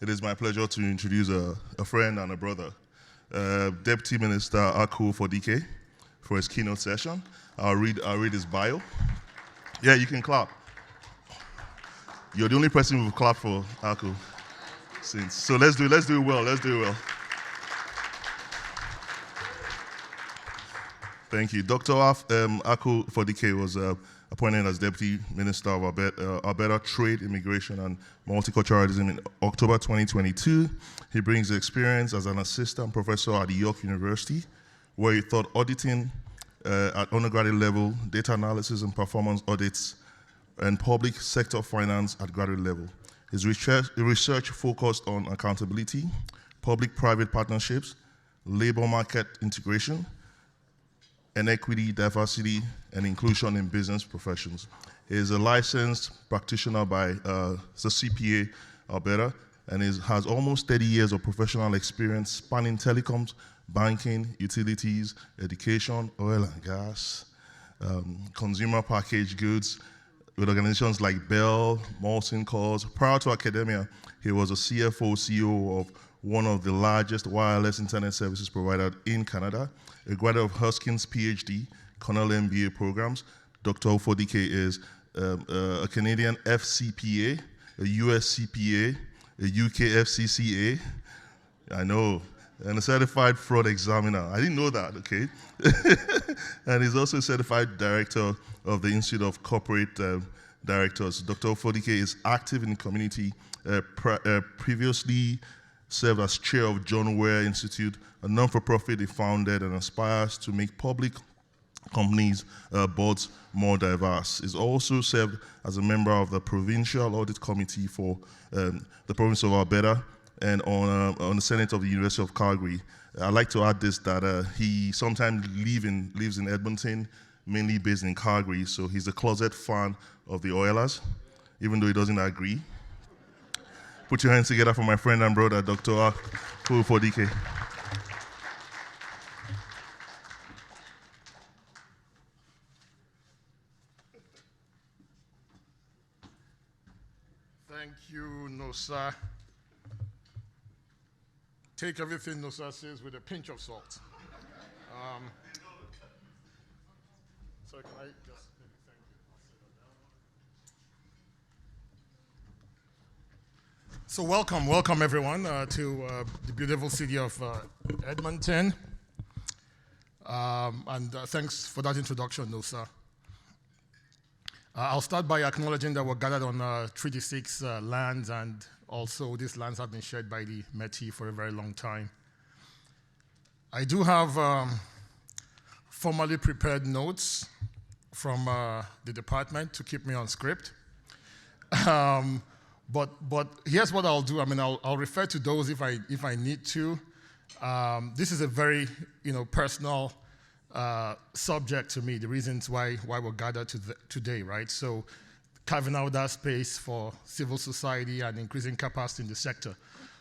It is my pleasure to introduce a friend and a brother, Deputy Minister Ufodike, for his keynote session. I'll read his bio. Yeah, you can clap. You're the only person who will clap for Aku since. So let's do it well. Thank you. Dr. Ufodike was appointed as Deputy Minister of Alberta Trade, Immigration and Multiculturalism in October 2022. He brings experience as an assistant professor at York University, where he taught auditing at undergraduate level, data analysis and performance audits, and public sector finance at graduate level. His research focused on accountability, public-private partnerships, labor market integration, and equity, diversity, and inclusion in business professions. He is a licensed practitioner by the CPA Alberta, and has almost 30 years of professional experience spanning telecoms, banking, utilities, education, oil and gas, consumer packaged goods, with organizations like Bell, Molson Coors. Prior to academia, he was a CFO, CEO of one of the largest wireless internet services providers in Canada, a graduate of Huskins PhD, Cornell MBA programs. Dr. Ufodike is a Canadian FCPA, a US CPA, a UK FCCA, I know, and a certified fraud examiner. I didn't know that, okay? And he's also a certified director of the Institute of Corporate Directors. Dr. Ufodike is active in the community, previously served as chair of John Ware Institute, a non-for-profit he founded and aspires to make public companies' boards more diverse. He's also served as a member of the Provincial Audit Committee for the province of Alberta and on the Senate of the University of Calgary. I'd like to add this, that he sometimes lives in Edmonton, mainly based in Calgary, so he's a closet fan of the Oilers, even though he doesn't agree. Put your hands together for my friend and brother, Dr. Ufodike. Thank you, Nosa. Take everything Nosa says with a pinch of salt. So can I just maybe thank you? So welcome everyone to the beautiful city of Edmonton. And thanks for that introduction, Nosa. I'll start by acknowledging that we're gathered on Treaty 6 lands, and also these lands have been shared by the Métis for a very long time. I do have formally prepared notes from the department to keep me on script. But here's what I'll do. I mean, I'll refer to those if I need to. This is a very personal subject to me, the reasons why we're gathered today, right? So carving out that space for civil society and increasing capacity in the sector.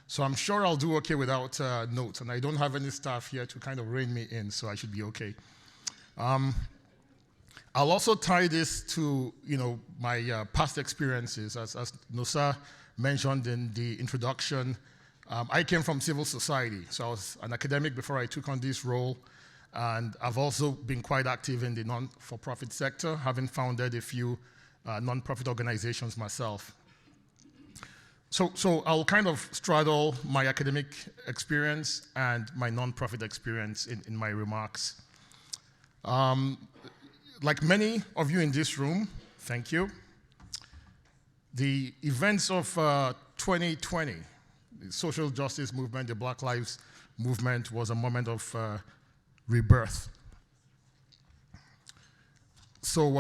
So I'm sure I'll do okay without notes, and I don't have any staff here to kind of rein me in, so I should be okay. I'll also tie this to my past experiences. As Nosa mentioned in the introduction, I came from civil society, so I was an academic before I took on this role. And I've also been quite active in the non-for-profit sector, having founded a few non-profit organizations myself. So I'll kind of straddle my academic experience and my non-profit experience in my remarks. Like many of you in this room, thank you, the events of 2020, the social justice movement, the Black Lives Movement, was a moment of rebirth. So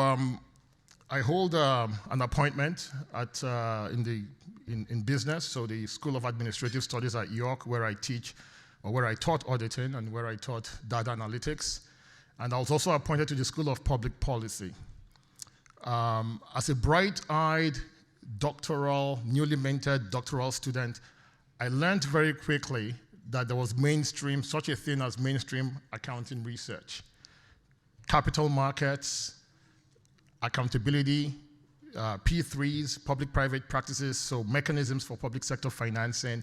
I hold an appointment at in business, so the School of Administrative Studies at York, where I taught auditing and where I taught data analytics. And I was also appointed to the School of Public Policy. As a bright-eyed newly minted doctoral student, I learned very quickly that there was such a thing as mainstream accounting research. Capital markets, accountability, P3s, public-private practices, so mechanisms for public sector financing.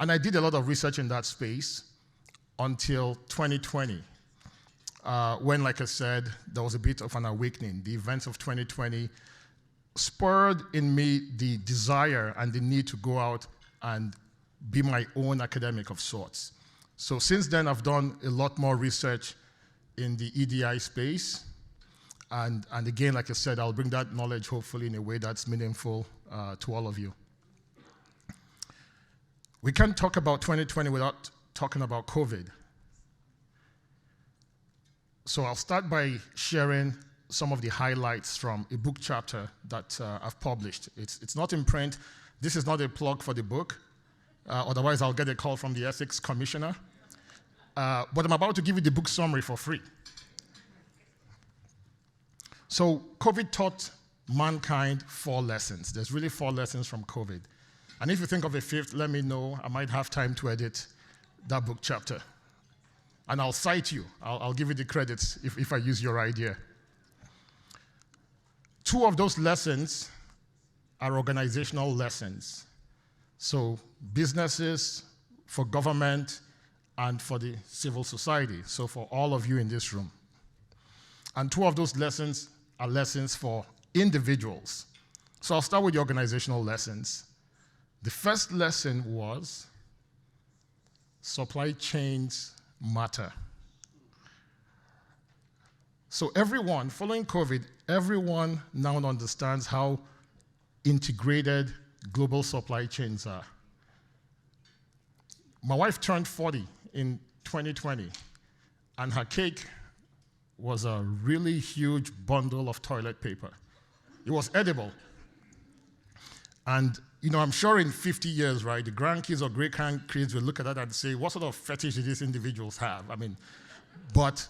And I did a lot of research in that space until 2020, when, like I said, there was a bit of an awakening. The events of 2020 spurred in me the desire and the need to go out and be my own academic of sorts. So since then, I've done a lot more research in the EDI space. And again, like I said, I'll bring that knowledge hopefully in a way that's meaningful to all of you. We can't talk about 2020 without talking about COVID. So I'll start by sharing some of the highlights from a book chapter that I've published. It's not in print. This is not a plug for the book. Otherwise, I'll get a call from the ethics commissioner. But I'm about to give you the book summary for free. So COVID taught mankind 4 lessons. There's really 4 lessons from COVID. And if you think of a 5th, let me know. I might have time to edit that book chapter. And I'll cite you. I'll give you the credits if I use your idea. 2 of those lessons are organizational lessons. So businesses, for government, and for the civil society. So for all of you in this room. And 2 of those lessons are lessons for individuals. So I'll start with the organizational lessons. The first lesson was supply chains matter. So everyone, following COVID, everyone now understands how integrated global supply chains are. My wife turned 40 in 2020, and her cake was a really huge bundle of toilet paper. It was edible. And I'm sure in 50 years, right, the grandkids or great-grandkids will look at that and say, what sort of fetish do these individuals have? But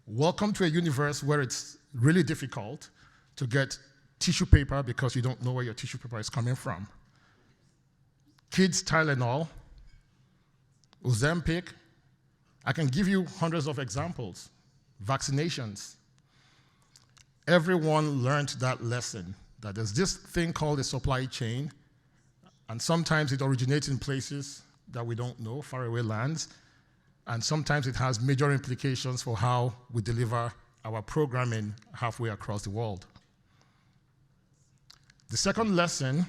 welcome to a universe where it's really difficult to get tissue paper because you don't know where your tissue paper is coming from. Kids Tylenol, Ozempic, I can give you hundreds of examples. Vaccinations. Everyone learned that lesson, that there's this thing called a supply chain, and sometimes it originates in places that we don't know, faraway lands, and sometimes it has major implications for how we deliver our programming halfway across the world. The second lesson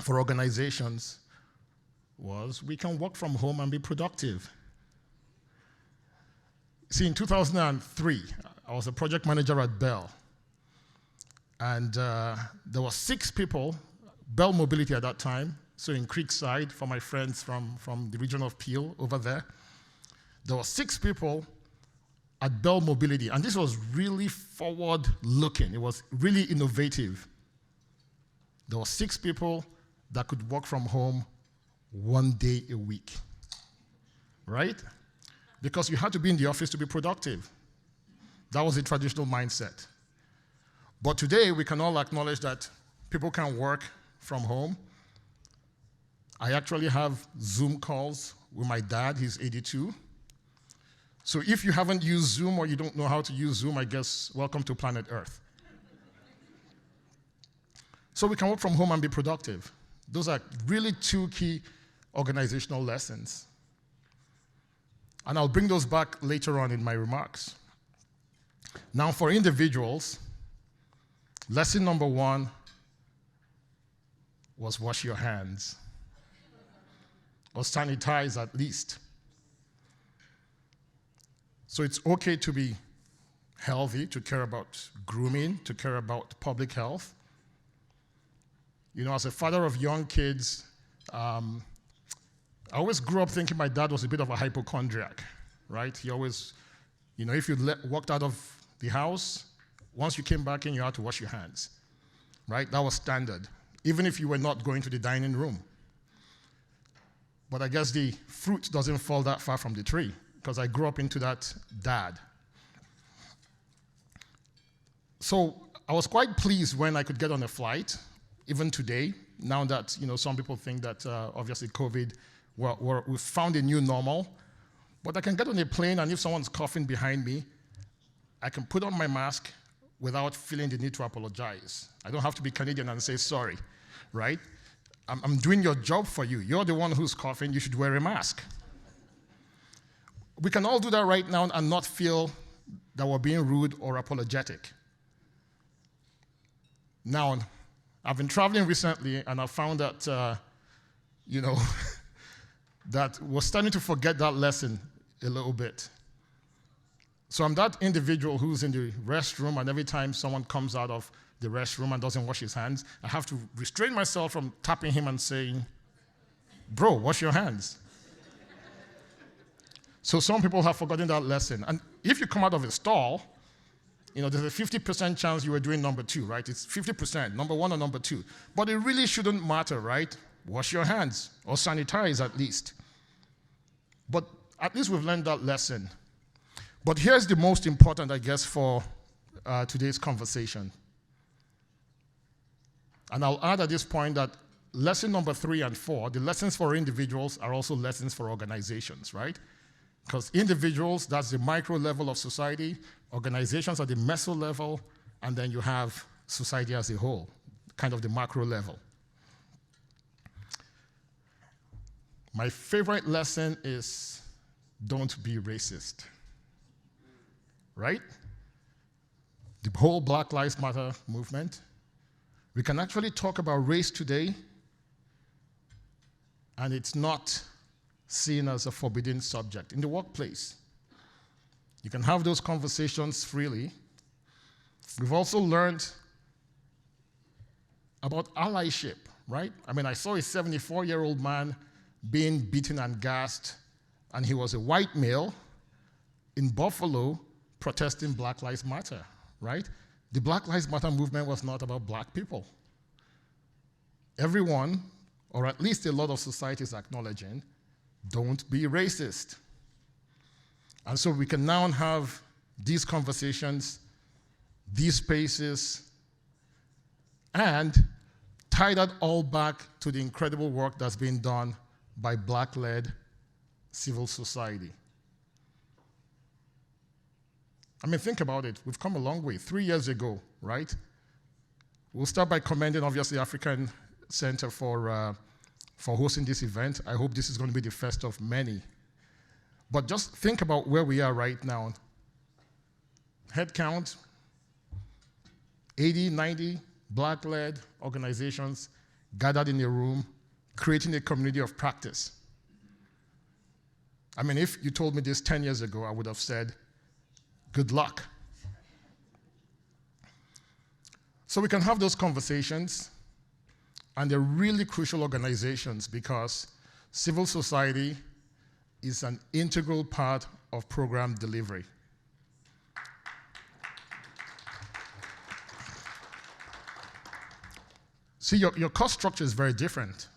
for organizations was we can work from home and be productive. See, in 2003, I was a project manager at Bell. And there were 6 people, Bell Mobility at that time, so in Creekside, for my friends from the region of Peel over there. There were 6 people at Bell Mobility, and this was really forward-looking. It was really innovative. There were 6 people that could work from home 1 day a week, right? Because you had to be in the office to be productive. That was the traditional mindset. But today, we can all acknowledge that people can work from home. I actually have Zoom calls with my dad. He's 82. So if you haven't used Zoom or you don't know how to use Zoom, I guess welcome to planet Earth. So we can work from home and be productive. Those are really 2 key organizational lessons. And I'll bring those back later on in my remarks. Now, for individuals, lesson number 1 was wash your hands, or sanitize at least. So it's okay to be healthy, to care about grooming, to care about public health. As a father of young kids, I always grew up thinking my dad was a bit of a hypochondriac, right? He always, if you walked out of the house, once you came back in, you had to wash your hands, right? That was standard, even if you were not going to the dining room. But I guess the fruit doesn't fall that far from the tree, because I grew up into that dad. So I was quite pleased when I could get on a flight, even today, now that some people think that obviously COVID, we found a new normal. But I can get on a plane, and if someone's coughing behind me, I can put on my mask, without feeling the need to apologize. I don't have to be Canadian and say sorry, right? I'm doing your job for you. You're the one who's coughing. You should wear a mask. We can all do that right now and not feel that we're being rude or apologetic. Now, I've been traveling recently, and I found that, that we're starting to forget that lesson a little bit. So I'm that individual who's in the restroom, and every time someone comes out of the restroom and doesn't wash his hands, I have to restrain myself from tapping him and saying, "Bro, wash your hands." So some people have forgotten that lesson. And if you come out of a stall, there's a 50% chance you were doing number 2, right? It's 50%, number 1 or number 2. But it really shouldn't matter, right? Wash your hands, or sanitize at least. But at least we've learned that lesson. But here's the most important, I guess, for today's conversation. And I'll add at this point that lesson number 3 and 4, the lessons for individuals are also lessons for organizations, right? Because individuals, that's the micro level of society, organizations are the meso level, and then you have society as a whole, kind of the macro level. My favorite lesson is don't be racist, right? The whole Black Lives Matter movement. We can actually talk about race today, and it's not seen as a forbidden subject. In the workplace, you can have those conversations freely. We've also learned about allyship, right? I mean, I saw a 74-year-old man being beaten and gassed, and he was a white male in Buffalo protesting Black Lives Matter, right? The Black Lives Matter movement was not about black people. Everyone, or at least a lot of society, is acknowledging, don't be racist. And so we can now have these conversations, these spaces, and tie that all back to the incredible work that's being done by Black-led civil society. I mean, think about it. We've come a long way. 3 years ago, right? We'll start by commending, obviously, African Center for hosting this event. I hope this is going to be the first of many. But just think about where we are right now. Head count, 80, 90 Black-led organizations gathered in a room, creating a community of practice. I mean, if you told me this 10 years ago, I would have said, good luck. So we can have those conversations, and they're really crucial organizations because civil society is an integral part of program delivery. See, your cost structure is very different.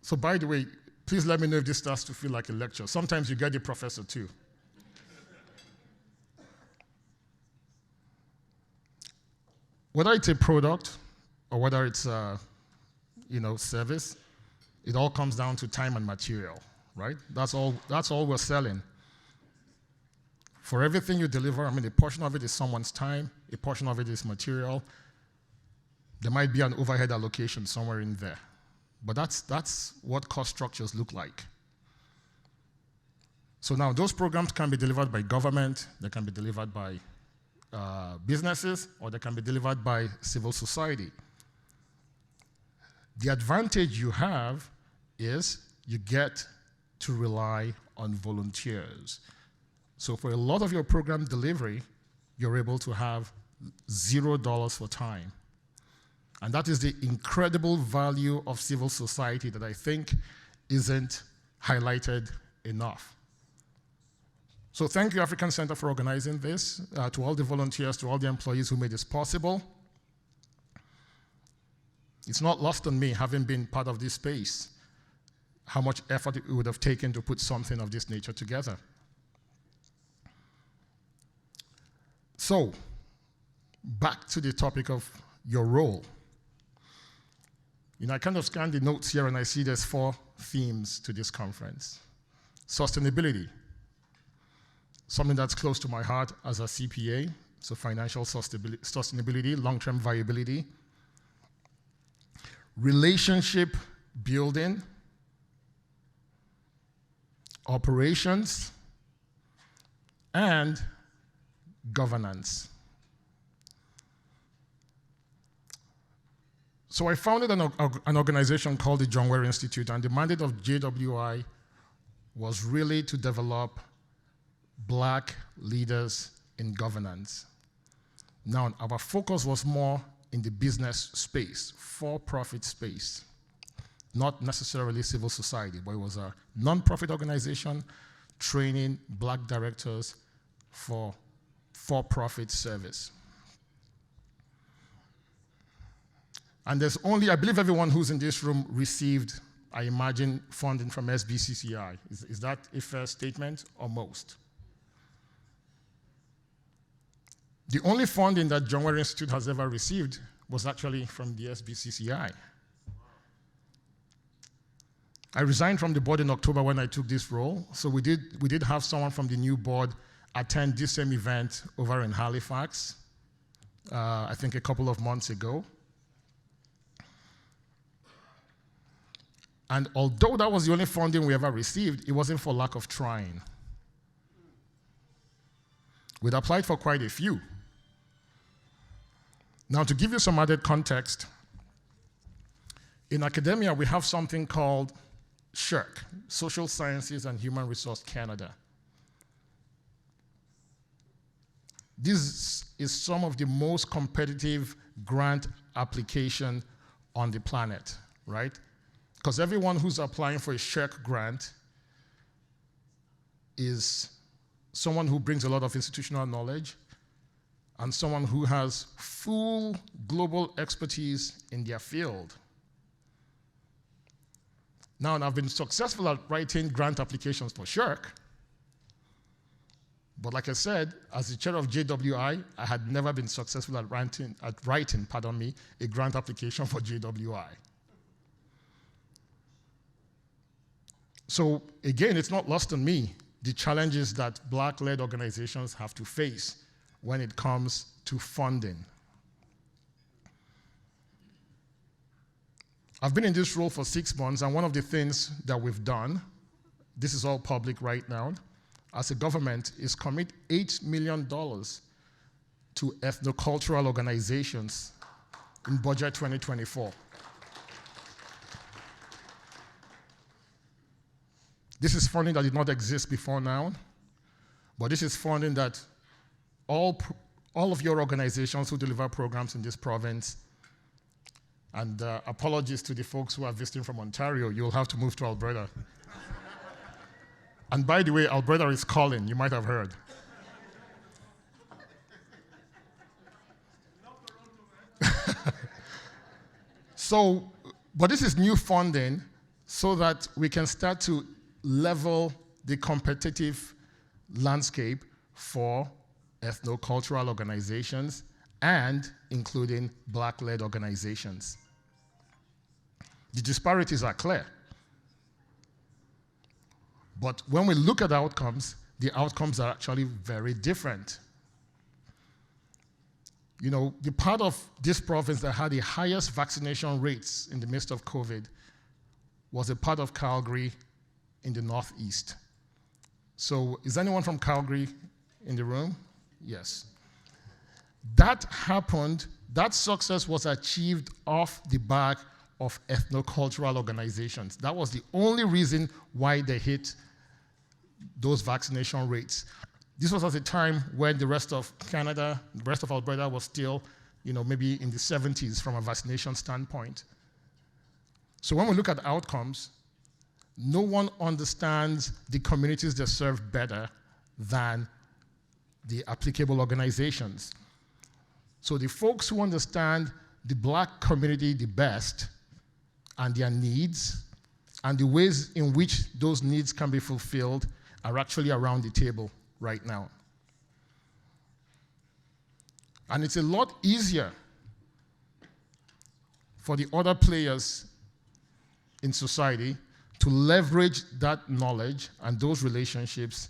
So by the way, please let me know if this starts to feel like a lecture. Sometimes you get the professor too. Whether it's a product or whether it's service, it all comes down to time and material, right? That's all we're selling. For everything you deliver, I mean, a portion of it is someone's time, a portion of it is material. There might be an overhead allocation somewhere in there. But that's what cost structures look like. So now those programs can be delivered by government, they can be delivered by businesses, or they can be delivered by civil society. The advantage you have is you get to rely on volunteers. So for a lot of your program delivery, you're able to have $0 for time. And that is the incredible value of civil society that I think isn't highlighted enough. So thank you, African Center, for organizing this, to all the volunteers, to all the employees who made this possible. It's not lost on me, having been part of this space, how much effort it would have taken to put something of this nature together. So, back to the topic of your role. I kind of scanned the notes here and I see there's 4 themes to this conference. Sustainability, something that's close to my heart as a CPA, so financial sustainability, long-term viability, relationship building, operations, and governance. So I founded an organization called the John Ware Institute, and the mandate of JWI was really to develop Black leaders in governance. Now, our focus was more in the business space, for-profit space, not necessarily civil society, but it was a non-profit organization training Black directors for-profit service. And there's only, I believe everyone who's in this room received, I imagine, funding from SBCCI. Is that a fair statement, or most? The only funding that John Ware Institute has ever received was actually from the SBCCI. I resigned from the board in October when I took this role, so we did have someone from the new board attend this same event over in Halifax, I think a couple of months ago. And although that was the only funding we ever received, it wasn't for lack of trying. We'd applied for quite a few. Now, to give you some added context, in academia, we have something called SHRC, Social Sciences and Human Resource Canada. This is some of the most competitive grant application on the planet, right? Because everyone who's applying for a SHRC grant is someone who brings a lot of institutional knowledge and someone who has full global expertise in their field. Now, I've been successful at writing grant applications for SHRC, but like I said, as the chair of JWI, I had never been successful at writing a grant application for JWI. So again, it's not lost on me, the challenges that Black-led organizations have to face when it comes to funding. I've been in this role for 6 months, and one of the things that we've done, this is all public right now, as a government, is commit $8 million to ethnocultural organizations in budget 2024. This is funding that did not exist before now, but this is funding that all of your organizations who deliver programs in this province, and apologies to the folks who are visiting from Ontario, you'll have to move to Alberta. And by the way, Alberta is calling, you might have heard. So, but this is new funding so that we can start to level the competitive landscape for ethnocultural organizations and including Black-led organizations. The disparities are clear. But when we look at outcomes, the outcomes are actually very different. You know, the part of this province that had the highest vaccination rates in the midst of COVID was a part of Calgary in the Northeast. So is anyone from Calgary in the room? Yes. That happened, that success was achieved off the back of ethnocultural organizations. That was the only reason why they hit those vaccination rates. This was at a time when the rest of Canada, the rest of Alberta was still, you know, maybe in the 70s from a vaccination standpoint. So when we look at outcomes, no one understands the communities they serve better than the applicable organizations. So the folks who understand the Black community the best and their needs and the ways in which those needs can be fulfilled are actually around the table right now. And it's a lot easier for the other players in society to leverage that knowledge and those relationships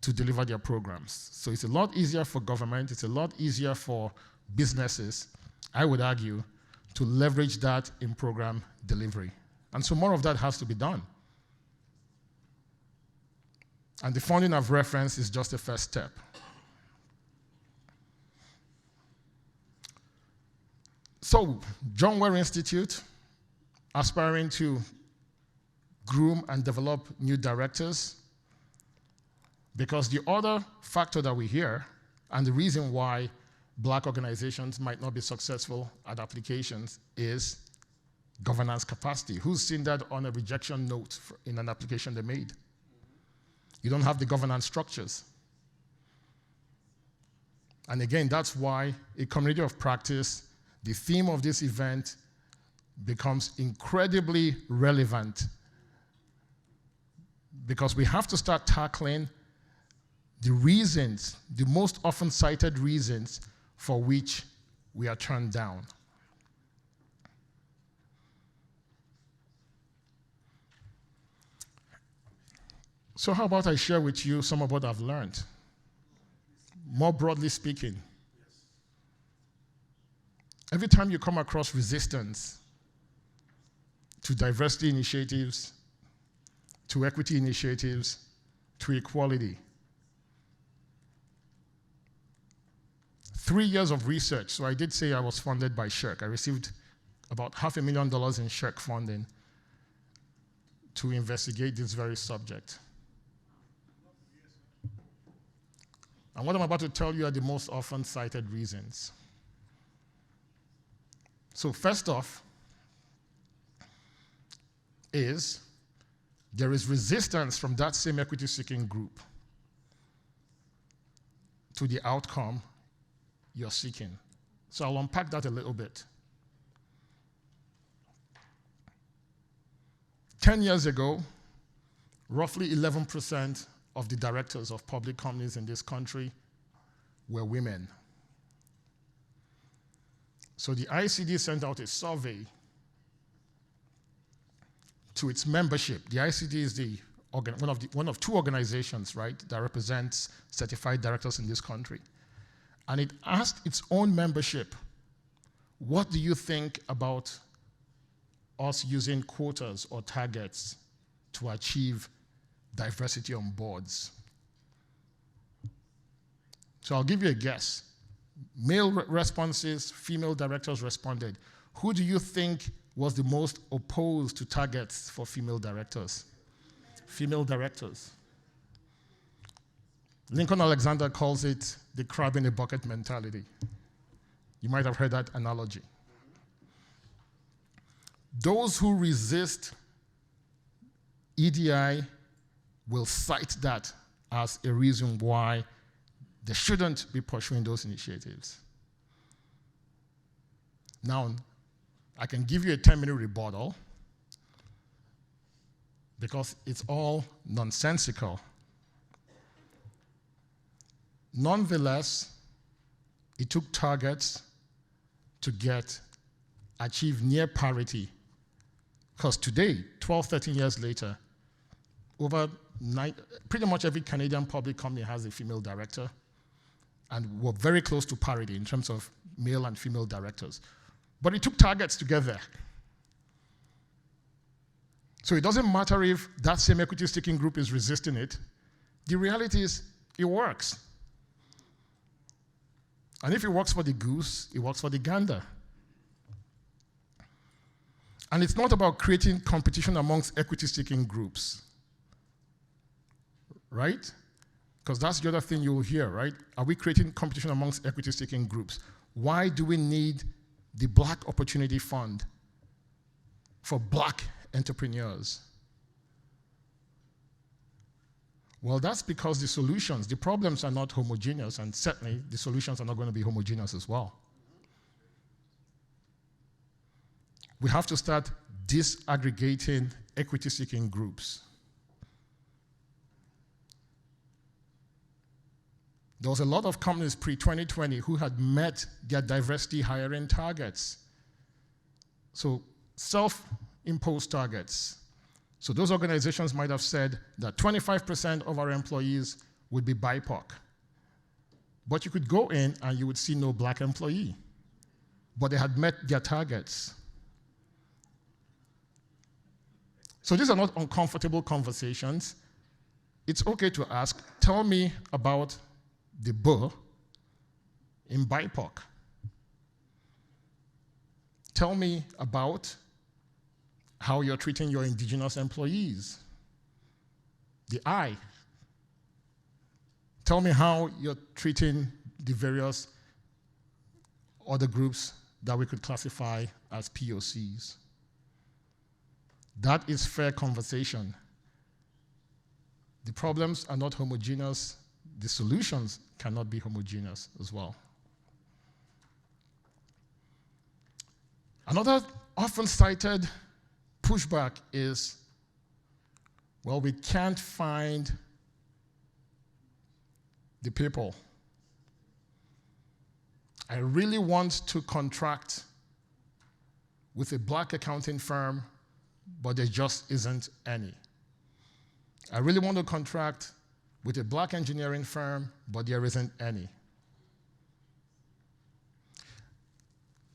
to deliver their programs. So it's a lot easier for government, it's a lot easier for businesses, I would argue, to leverage that in program delivery. And so more of that has to be done. And the funding I've referenced is just the first step. So, John Ware Institute, aspiring to groom and develop new directors, because the other factor that we hear, and the reason why black organizations might not be successful at applications, is governance capacity. Who's seen that on a rejection note in an application they made? You don't have the governance structures. And again, that's why a community of practice, the theme of this event, becomes incredibly relevant, because we have to start tackling the reasons, the most often cited reasons for which we are turned down. So how about I share with you some of what I've learned? More broadly speaking, every time you come across resistance to diversity initiatives, to equity initiatives, to equality, 3 years of research. So I did say I was funded by SHIRK. I received about $500,000 in SHIRK funding to investigate this very subject. And what I'm about to tell you are the most often cited reasons. So first off is there is resistance from that same equity-seeking group to the outcome you're seeking. So I'll unpack that a little bit. 10 years ago, roughly 11% of the directors of public companies in this country were women. So the ICD sent out a survey to its membership. The ICD is one of two organizations, right, that represents certified directors in this country. And it asked its own membership, what do you think about us using quotas or targets to achieve diversity on boards? So I'll give you a guess. Male responses, female directors responded. Who do you think was the most opposed to targets for female directors? Female directors. Lincoln Alexander calls it the crab in a bucket mentality. You might have heard that analogy. Those who resist EDI will cite that as a reason why they shouldn't be pursuing those initiatives. Now, I can give you a 10-minute rebuttal because it's all nonsensical. Nonetheless, it took targets to achieve near parity. Because today, 12, 13 years later, pretty much every Canadian public company has a female director, and we're very close to parity in terms of male and female directors. But it took targets to get there. So it doesn't matter if that same equity-seeking group is resisting it. The reality is, it works. And if it works for the goose, it works for the gander. And it's not about creating competition amongst equity-seeking groups, right? Because that's the other thing you'll hear, right? Are we creating competition amongst equity-seeking groups? Why do we need the Black Opportunity Fund for Black entrepreneurs? Well, that's because the problems are not homogeneous, and certainly the solutions are not going to be homogeneous as well. We have to start disaggregating equity-seeking groups. There was a lot of companies pre-2020 who had met their diversity hiring targets. So self-imposed targets. So those organizations might have said that 25% of our employees would be BIPOC. But you could go in and you would see no black employee. But they had met their targets. So these are not uncomfortable conversations. It's okay to ask, tell me about the BUH in BIPOC. Tell me about how you're treating your indigenous employees. The I. Tell me how you're treating the various other groups that we could classify as POCs. That is fair conversation. The problems are not homogeneous. The solutions cannot be homogeneous as well. Another often cited pushback is, well, we can't find the people. I really want to contract with a black accounting firm, but there just isn't any. I really want to contract with a black engineering firm, but there isn't any.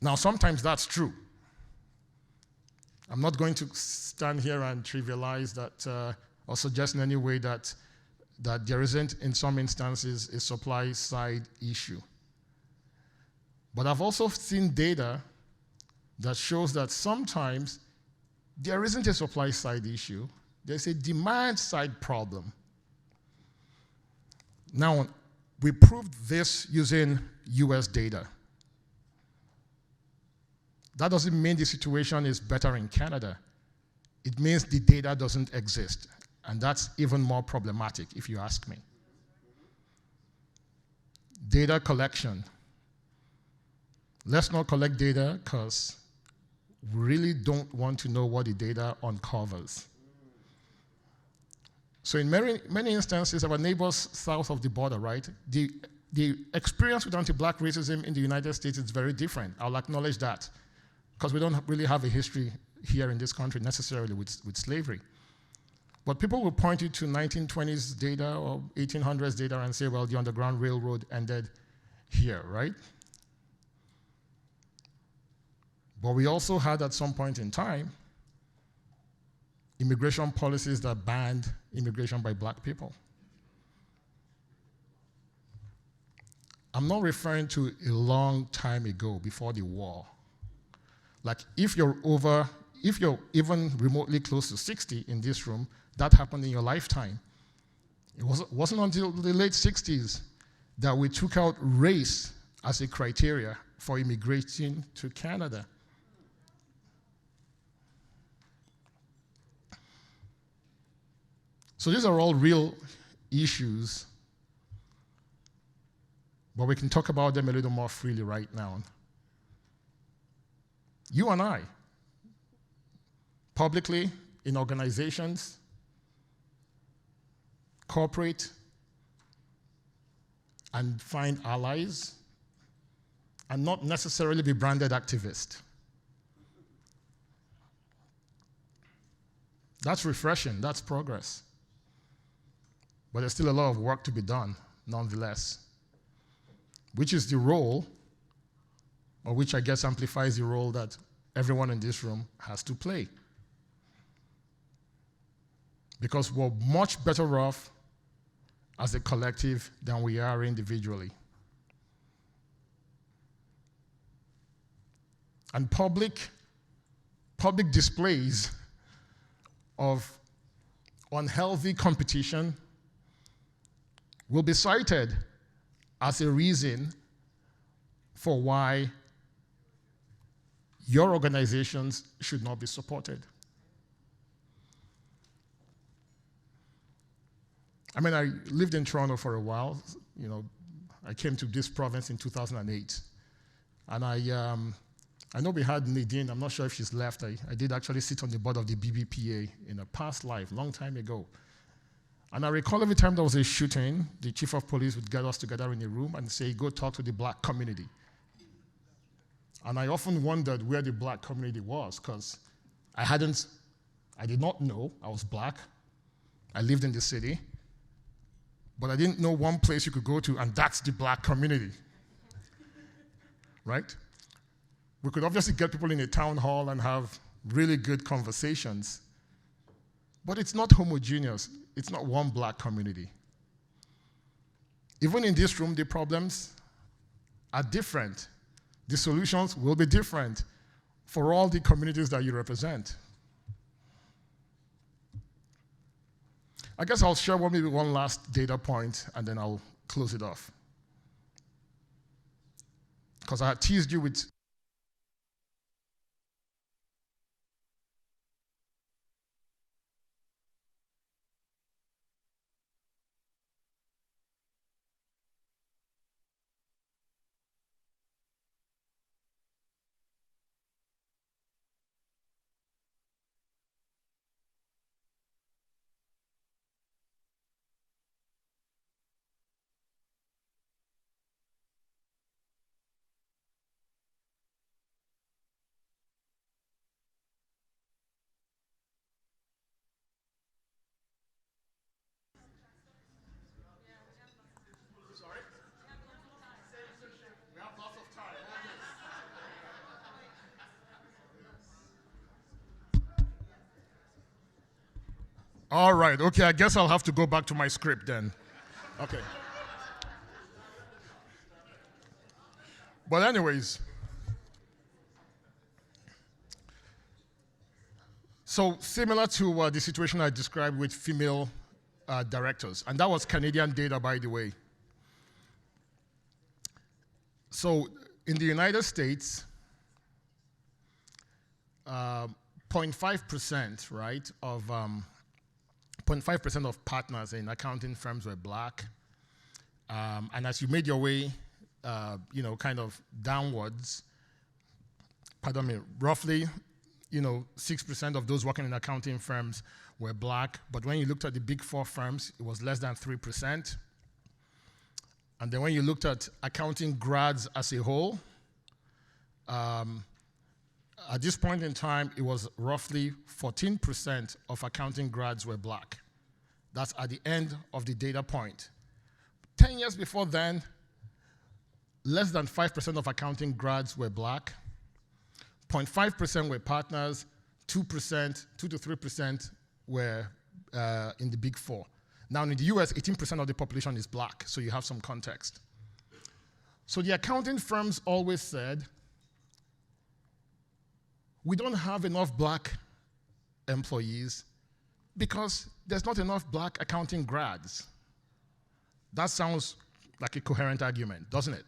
Now, sometimes that's true. I'm not going to stand here and trivialize that or suggest in any way that there isn't, in some instances, a supply side issue. But I've also seen data that shows that sometimes there isn't a supply side issue, there's a demand side problem. Now, we proved this using US data. That doesn't mean the situation is better in Canada. It means the data doesn't exist. And that's even more problematic, if you ask me. Data collection. Let's not collect data because we really don't want to know what the data uncovers. So in many instances, our neighbors south of the border, right, the experience with anti-black racism in the United States is very different. I'll acknowledge that, because we don't really have a history here in this country necessarily with slavery. But people will point you to 1920s data or 1800s data and say, well, the Underground Railroad ended here, right? But we also had at some point in time immigration policies that banned immigration by black people. I'm not referring to a long time ago, before the war. Like if you're even remotely close to 60 in this room, that happened in your lifetime. It wasn't until the late 60s that we took out race as a criteria for immigrating to Canada. So these are all real issues, but we can talk about them a little more freely right now. You and I, publicly, in organizations, cooperate and find allies and not necessarily be branded activists. That's refreshing, that's progress. But there's still a lot of work to be done, nonetheless, which is the role, or which I guess amplifies the role that everyone in this room has to play. Because we're much better off as a collective than we are individually. And public displays of unhealthy competition will be cited as a reason for why your organizations should not be supported. I mean, I lived in Toronto for a while. You know, I came to this province in 2008. And I know we had Nadine, I'm not sure if she's left. I did actually sit on the board of the BBPA in a past life, long time ago. And I recall every time there was a shooting, the chief of police would get us together in a room and say, go talk to the black community. And I often wondered where the black community was, because I did not know I was black. I lived in the city. but I didn't know one place you could go to, and that's the black community, right? We could obviously get people in a town hall and have really good conversations, but it's not homogeneous. It's not one black community. Even in this room, the problems are different. The solutions will be different for all the communities that you represent. I guess I'll share maybe one last data point, and then I'll close it off. Because I had teased you with all right, okay, I guess I'll have to go back to my script then. Okay. But anyways, so similar to the situation I described with female directors, and that was Canadian data, by the way. So in the United States, 0.5%, right, of 0.5% of partners in accounting firms were black. And as you made your way, kind of downwards, roughly, 6% of those working in accounting firms were black. But when you looked at the big four firms, it was less than 3%. And then when you looked at accounting grads as a whole, at this point in time, it was roughly 14% of accounting grads were black. That's at the end of the data point. 10 years before then, less than 5% of accounting grads were black. 0.5% were partners. 2 to 3% were in the big four. Now in the US, 18% of the population is black, so you have some context. So the accounting firms always said, we don't have enough black employees because there's not enough black accounting grads. That sounds like a coherent argument, doesn't it?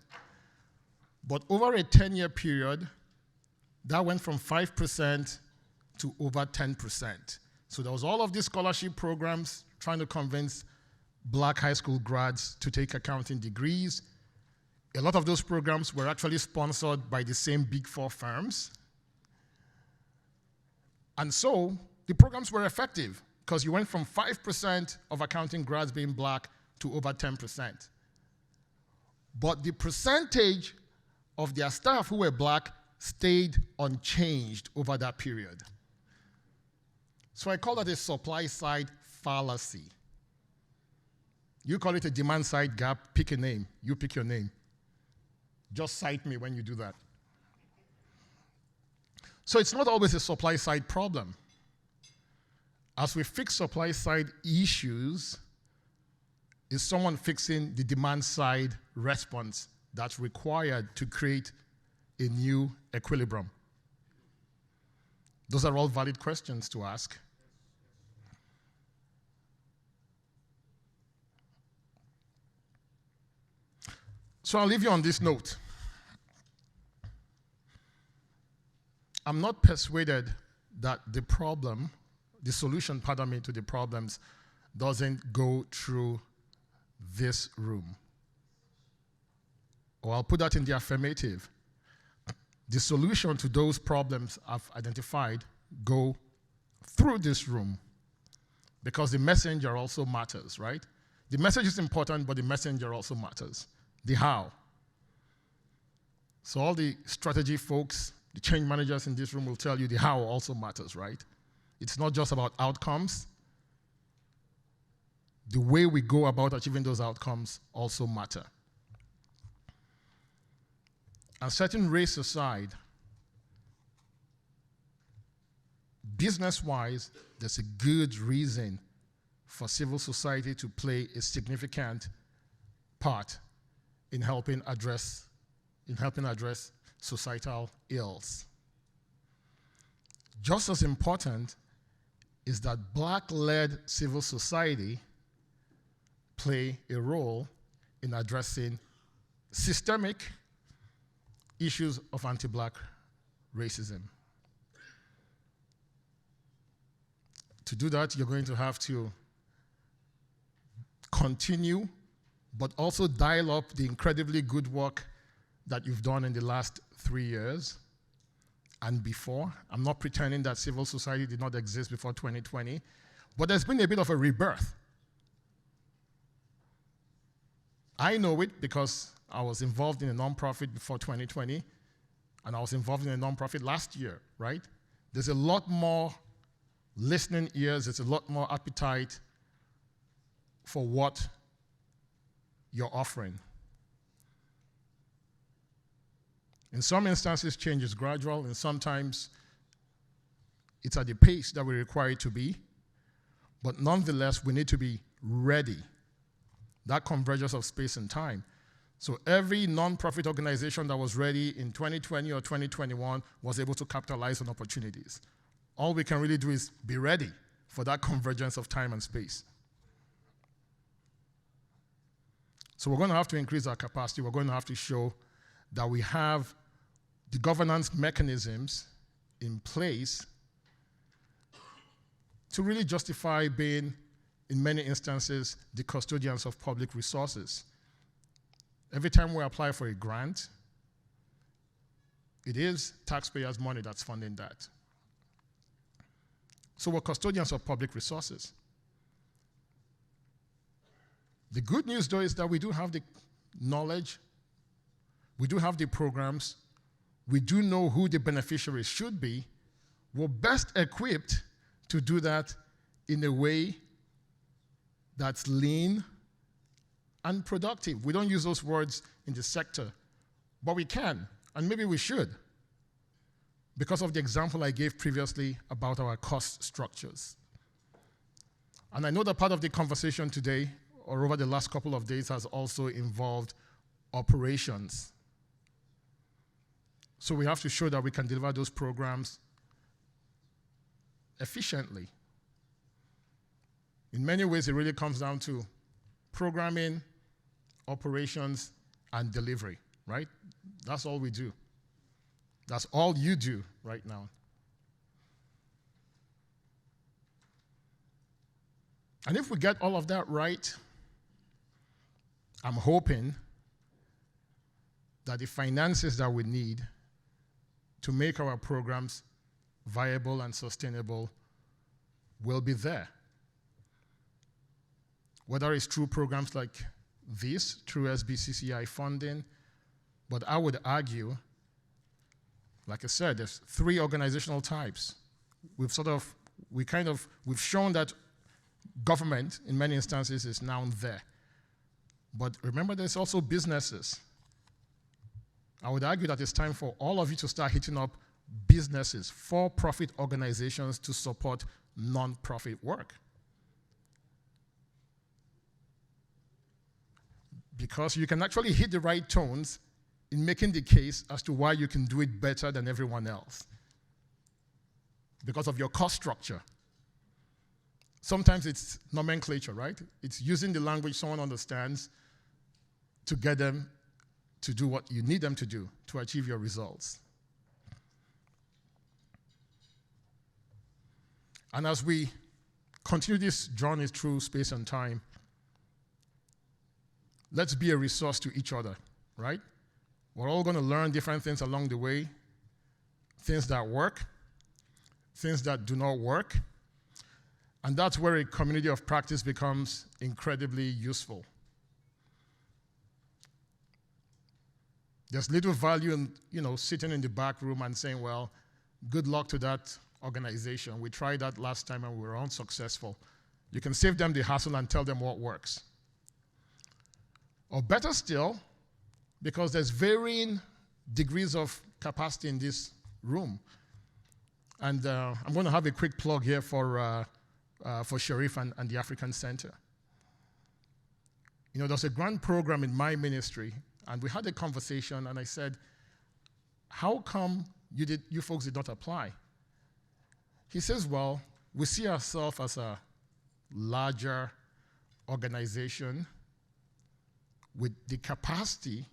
But over a 10-year period, that went from 5% to over 10%. So there was all of these scholarship programs trying to convince black high school grads to take accounting degrees. A lot of those programs were actually sponsored by the same big four firms. And so the programs were effective because you went from 5% of accounting grads being black to over 10%. But the percentage of their staff who were black stayed unchanged over that period. So I call that a supply-side fallacy. You call it a demand-side gap, pick a name. You pick your name. Just cite me when you do that. So it's not always a supply-side problem. As we fix supply-side issues, is someone fixing the demand-side response that's required to create a new equilibrium? Those are all valid questions to ask. So I'll leave you on this note. I'm not persuaded that the solution to the problems doesn't go through this room. Or I'll put that in the affirmative. The solution to those problems I've identified go through this room because the messenger also matters, right? The message is important, but the messenger also matters. The how. So all the strategy folks, the change managers in this room will tell you the how also matters, right? It's not just about outcomes. the way we go about achieving those outcomes also matter. And setting race aside, business-wise, there's a good reason for civil society to play a significant part in helping address societal ills. Just as important is that Black-led civil society play a role in addressing systemic issues of anti-Black racism. To do that, you're going to have to continue, but also dial up the incredibly good work that you've done in the last 3 years and before. I'm not pretending that civil society did not exist before 2020, but there's been a bit of a rebirth. I know it because I was involved in a nonprofit before 2020, and I was involved in a nonprofit last year, right? There's a lot more listening ears, there's a lot more appetite for what you're offering. In some instances, change is gradual, and sometimes it's at the pace that we require it to be, but nonetheless, we need to be ready. That convergence of space and time. So every nonprofit organization that was ready in 2020 or 2021 was able to capitalize on opportunities. All we can really do is be ready for that convergence of time and space. So we're going to have to increase our capacity. We're going to have to show that we have the governance mechanisms in place to really justify being, in many instances, the custodians of public resources. Every time we apply for a grant, it is taxpayers' money that's funding that. So we're custodians of public resources. The good news, though, is that we do have the knowledge, we do have the programs, we do know who the beneficiaries should be. We're best equipped to do that in a way that's lean and productive. We don't use those words in the sector, but we can, and maybe we should, because of the example I gave previously about our cost structures. And I know that part of the conversation today, or over the last couple of days, has also involved operations. So we have to show that we can deliver those programs efficiently. In many ways, it really comes down to programming, operations, and delivery, right? That's all we do. That's all you do right now. And if we get all of that right, I'm hoping that the finances that we need to make our programs viable and sustainable will be there. Whether it's through programs like this, through SBCCI funding, but I would argue, like I said, there's 3 organizational types. We've shown that government, in many instances, is now there. But remember, there's also businesses. I would argue that it's time for all of you to start hitting up businesses, for-profit organizations to support non-profit work. Because you can actually hit the right tones in making the case as to why you can do it better than everyone else. Because of your cost structure. Sometimes it's nomenclature, right? It's using the language someone understands to get them to do what you need them to do to achieve your results. And as we continue this journey through space and time, let's be a resource to each other, right? We're all going to learn different things along the way, things that work, things that do not work, and that's where a community of practice becomes incredibly useful. There's little value in, sitting in the back room and saying, well, good luck to that organization. We tried that last time and we were unsuccessful. You can save them the hassle and tell them what works. Or better still, because there's varying degrees of capacity in this room. And I'm going to have a quick plug here for Sharif and the African Center. You know, there's a grant program in my ministry, and we had a conversation, and I said, how come you folks did not apply? He says, well, we see ourselves as a larger organization with the capacity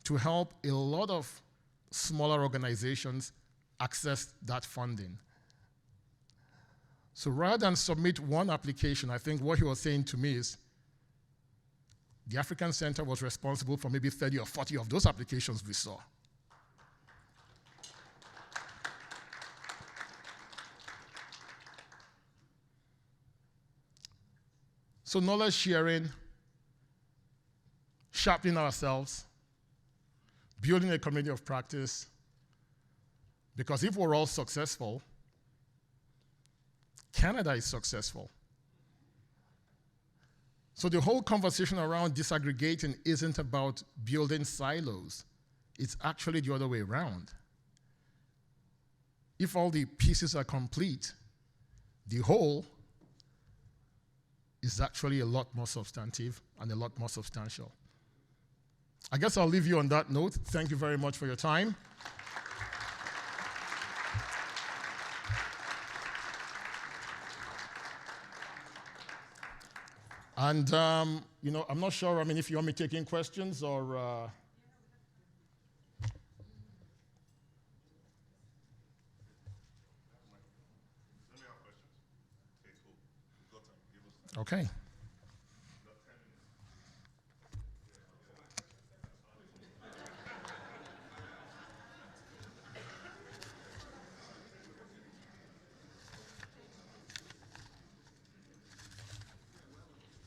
to help a lot of smaller organizations access that funding. So rather than submit one application, I think what he was saying to me is the African Center was responsible for maybe 30 or 40 of those applications we saw. So knowledge sharing, sharpening ourselves, building a community of practice, because if we're all successful, Canada is successful. So the whole conversation around disaggregating isn't about building silos. It's actually the other way around. If all the pieces are complete, the whole is actually a lot more substantive and a lot more substantial. I guess I'll leave you on that note. Thank you very much for your time. And, you know, I'm not sure, if you want me taking questions or... Okay.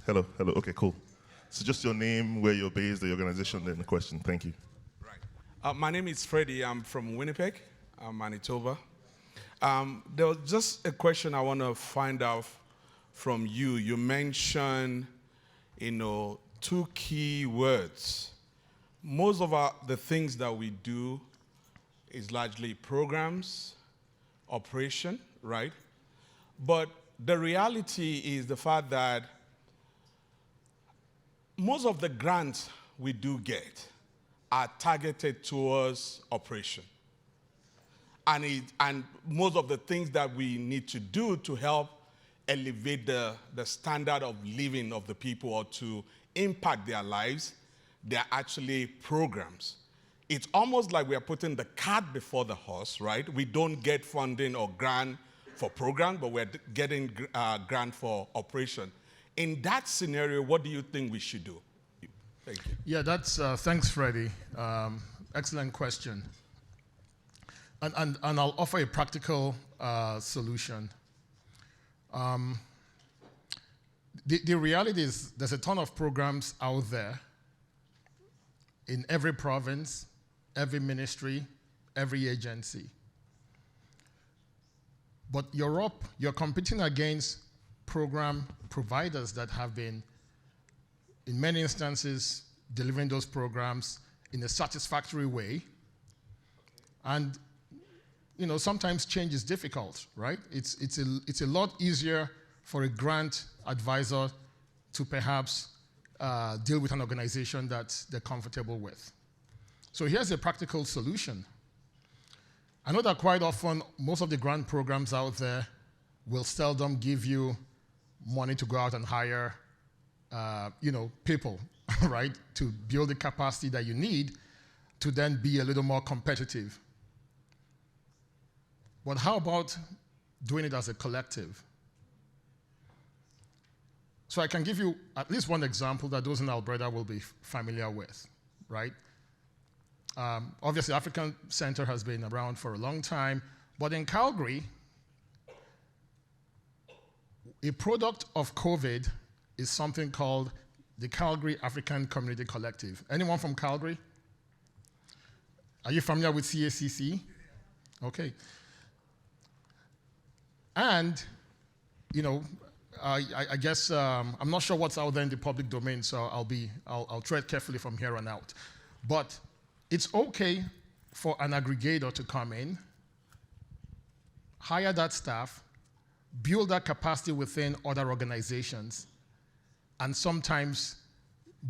Hello. Okay, cool. So just your name, where you're based, the organization, then the question. Thank you. Right. My name is Freddie. I'm from Winnipeg, Manitoba. There was just a question I want to find out from you. You mentioned, two key words. Most of the things that we do is largely programs, operation, right? But the reality is the fact that most of the grants we do get are targeted towards operation. And most of the things that we need to do to help elevate the standard of living of the people or to impact their lives, they're actually programs. It's almost like we are putting the cart before the horse, right? We don't get funding or grant for program, but we're getting grant for operation. In that scenario, what do you think we should do? Thank you. Yeah, thanks, Freddie. Excellent question. And I'll offer a practical solution. The reality is there's a ton of programs out there in every province, every ministry, every agency. But you're competing against program providers that have been, in many instances, delivering those programs in a satisfactory way. And sometimes change is difficult, right? It's a lot easier for a grant advisor to perhaps deal with an organization that they're comfortable with. So here's a practical solution. I know that quite often, most of the grant programs out there will seldom give you money to go out and hire, people, right, to build the capacity that you need to then be a little more competitive. But how about doing it as a collective? So I can give you at least one example that those in Alberta will be familiar with, right? Obviously, African Center has been around for a long time, but in Calgary, a product of COVID is something called the Calgary African Community Collective. Anyone from Calgary? Are you familiar with CACC? Okay. And, I guess I'm not sure what's out there in the public domain, so I'll tread carefully from here on out. But it's okay for an aggregator to come in, hire that staff, build that capacity within other organizations, and sometimes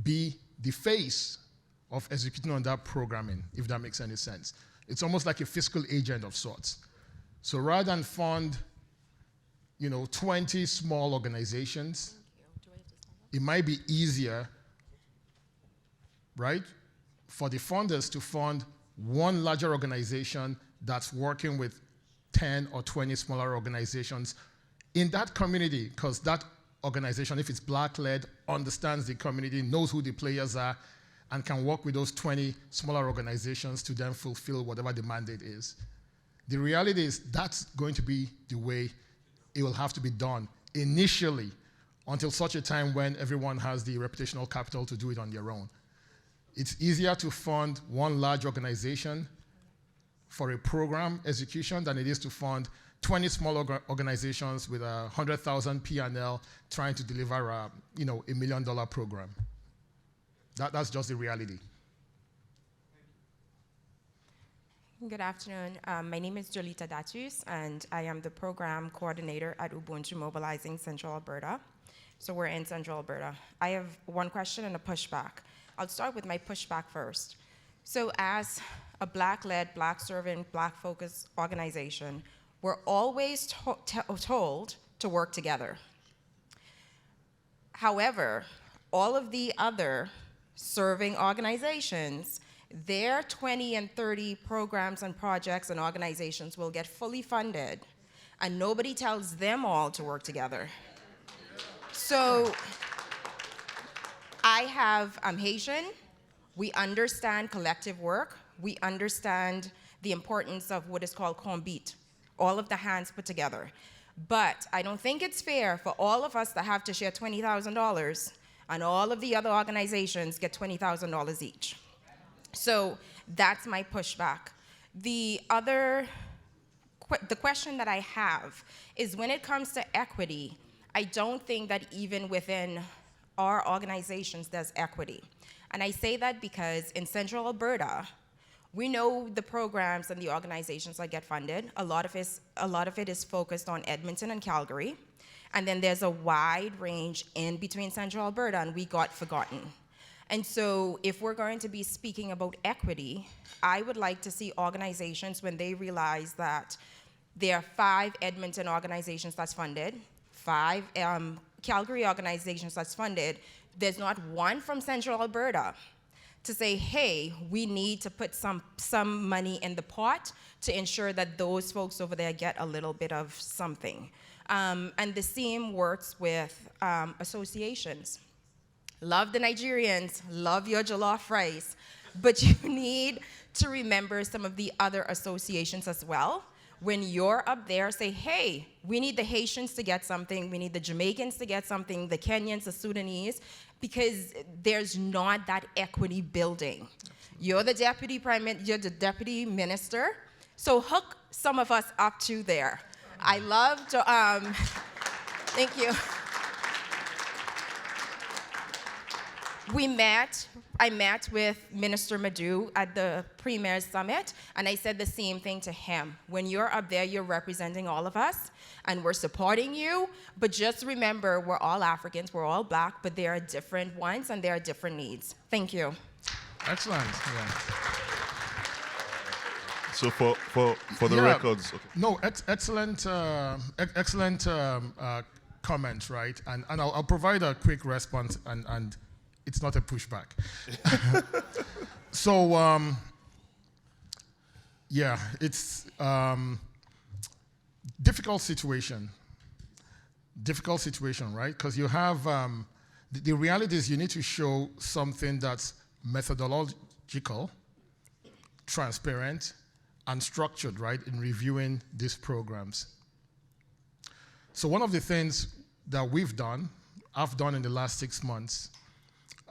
be the face of executing on that programming, if that makes any sense. It's almost like a fiscal agent of sorts. So rather than fund 20 small organizations, it might be easier, right, for the funders to fund one larger organization that's working with 10 or 20 smaller organizations in that community, because that organization, if it's Black-led, understands the community, knows who the players are, and can work with those 20 smaller organizations to then fulfill whatever the mandate is. The reality is that's going to be the way it will have to be done initially, until such a time when everyone has the reputational capital to do it on their own. It's easier to fund one large organization for a program execution than it is to fund 20 small organizations with 100,000 P&L trying to deliver a $1 million program. That's just the reality. Good afternoon. My name is Jolita Datus, and I am the program coordinator at Ubuntu Mobilizing Central Alberta. So we're in Central Alberta. I have one question and a pushback. I'll start with my pushback first. So as a Black-led, Black-serving, Black-focused organization, we're always told to work together. However, all of the other serving organizations, their 20 and 30 programs and projects and organizations will get fully funded, and nobody tells them all to work together. So I'm Haitian. We understand collective work. We understand the importance of what is called combit, all of the hands put together. But I don't think it's fair for all of us to have to share $20,000 and all of the other organizations get $20,000 each. So that's my pushback. The question that I have is, when it comes to equity, I don't think that even within our organizations there's equity. And I say that because in Central Alberta, we know the programs and the organizations that get funded. A lot of it is focused on Edmonton and Calgary. And then there's a wide range in between Central Alberta, and we got forgotten. And so if we're going to be speaking about equity, I would like to see organizations, when they realize that there are 5 Edmonton organizations that's funded, 5 Calgary organizations that's funded, there's not one from Central Alberta to say, hey, we need to put some money in the pot to ensure that those folks over there get a little bit of something. And the same works with associations. Love the Nigerians, love your jollof rice, but you need to remember some of the other associations as well. When you're up there, say, hey, we need the Haitians to get something, we need the Jamaicans to get something, the Kenyans, the Sudanese, because there's not that equity building. You're the deputy minister, so hook some of us up to there. I love to, thank you. I met with Minister Madu at the Premier's Summit, and I said the same thing to him. When you're up there, you're representing all of us, and we're supporting you, but just remember, we're all Africans, we're all Black, but there are different ones, and there are different needs. Thank you. Excellent. Yeah. So for the records. Okay. No, excellent comment, right? And I'll provide a quick response, and it's not a pushback. So, yeah, it's difficult situation, right? Because you have, the reality is you need to show something that's methodological, transparent, and structured, right, in reviewing these programs. So one of the things that I've done in the last 6 months,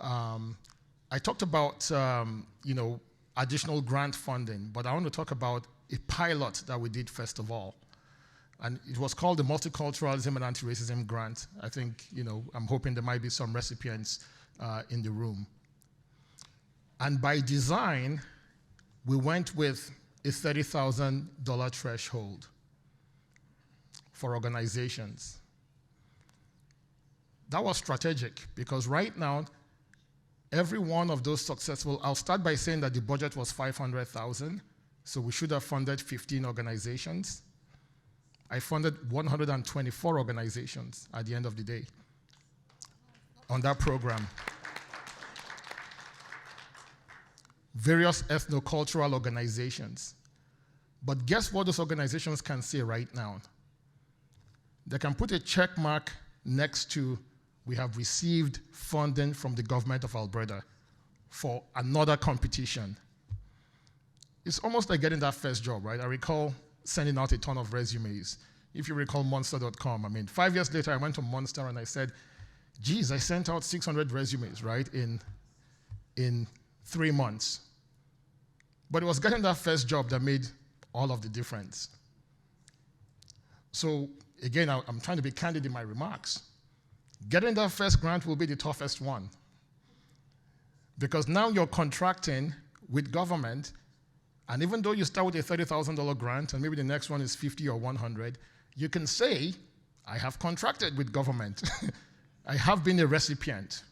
I talked about, additional grant funding, but I want to talk about a pilot that we did first of all. And it was called the Multiculturalism and Anti-Racism Grant. I think, I'm hoping there might be some recipients in the room. And by design, we went with a $30,000 threshold for organizations. That was strategic because right now, every one of those successful, I'll start by saying that the budget was $500,000, so we should have funded 15 organizations. I funded 124 organizations at the end of the day on that program. Various ethnocultural organizations. But guess what those organizations can say right now? They can put a check mark next to, we have received funding from the government of Alberta for another competition. It's almost like getting that first job, right? I recall sending out a ton of resumes. If you recall Monster.com, 5 years later, I went to Monster and I said, geez, I sent out 600 resumes, right, in 3 months. But it was getting that first job that made all of the difference. So again, I'm trying to be candid in my remarks. Getting that first grant will be the toughest one. Because now you're contracting with government, and even though you start with a $30,000 grant, and maybe the next one is 50 or 100, you can say, I have contracted with government. I have been a recipient.